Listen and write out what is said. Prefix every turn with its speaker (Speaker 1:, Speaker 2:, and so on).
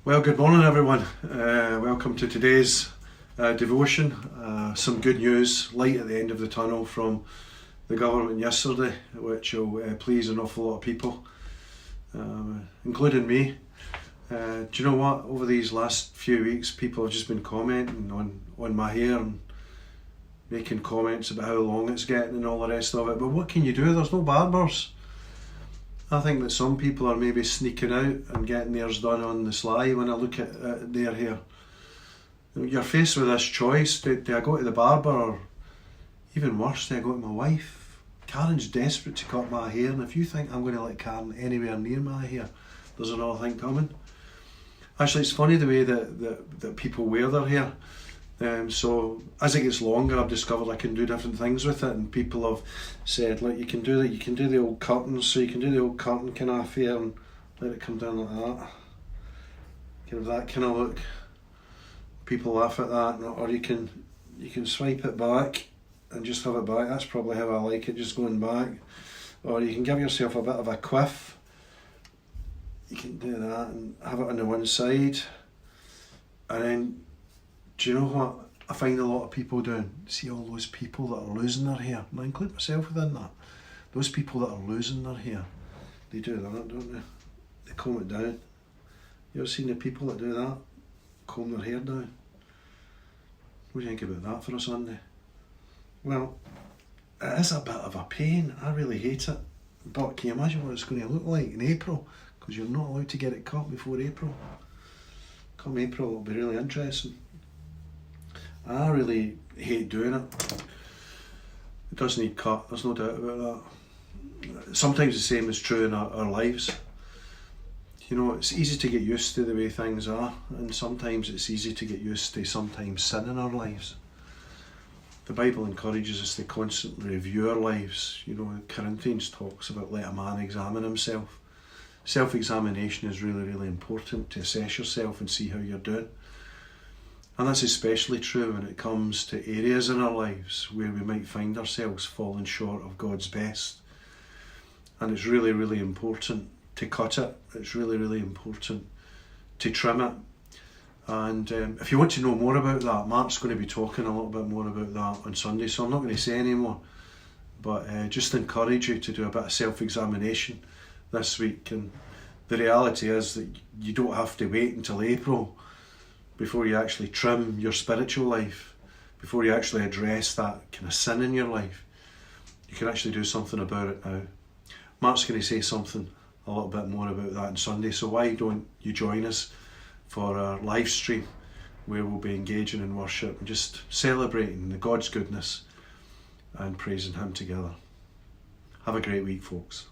Speaker 1: Well, good morning, everyone. Welcome to today's devotion. Some good news, light at the end of the tunnel from the government yesterday, which will please an awful lot of people, including me. Do you know what? Over these last few weeks, people have just been commenting on my hair and making comments about how long it's getting and all the rest of it. But what can you do? There's no barbers. I think that some people are maybe sneaking out and getting theirs done on the sly when I look at their hair. You're faced with this choice. Do I go to the barber, or even worse, do I go to my wife? Karen's desperate to cut my hair, and if you think I'm going to let Karen anywhere near my hair, there's another thing coming. Actually, it's funny the way that people wear their hair. So as it gets longer, I've discovered I can do different things with it, and people have said, look, you can do that. You can do the old curtains, so you can do the old curtain kind of affair and let it come down like that. Kind of that kind of look. People laugh at that, or you can swipe it back and just have it back. That's probably how I like it, just going back. Or you can give yourself a bit of a quiff. You can do that and have it on the one side, and then. Do you know what I find a lot of people doing? See all those people that are losing their hair, and I include myself within that. Those people that are losing their hair, they do that, don't they? They comb it down. You ever seen the people that do that? Comb their hair down? What do you think about that for a Sunday? Well, it is a bit of a pain. I really hate it. But can you imagine what it's going to look like in April? Because you're not allowed to get it cut before April. Come April, it'll be really interesting. I really hate doing it. It does need cut, there's no doubt about that. Sometimes the same is true in our lives. You know, it's easy to get used to the way things are, and sometimes it's easy to get used to sometimes sin in our lives. The Bible encourages us to constantly review our lives. You know, Corinthians talks about let a man examine himself. Self-examination is really, really important, to assess yourself and see how you're doing. And that's especially true when it comes to areas in our lives where we might find ourselves falling short of God's best. And it's really, really important to cut it. It's really, really important to trim it. And if you want to know more about that, Mark's going to be talking a little bit more about that on Sunday, so I'm not going to say any more. But just encourage you to do a bit of self-examination this week. And the reality is that you don't have to wait until April before you actually trim your spiritual life, before you actually address that kind of sin in your life. You can actually do something about it now. Mark's going to say something a little bit more about that on Sunday, so why don't you join us for our live stream where we'll be engaging in worship and just celebrating the God's goodness and praising Him together. Have a great week, folks.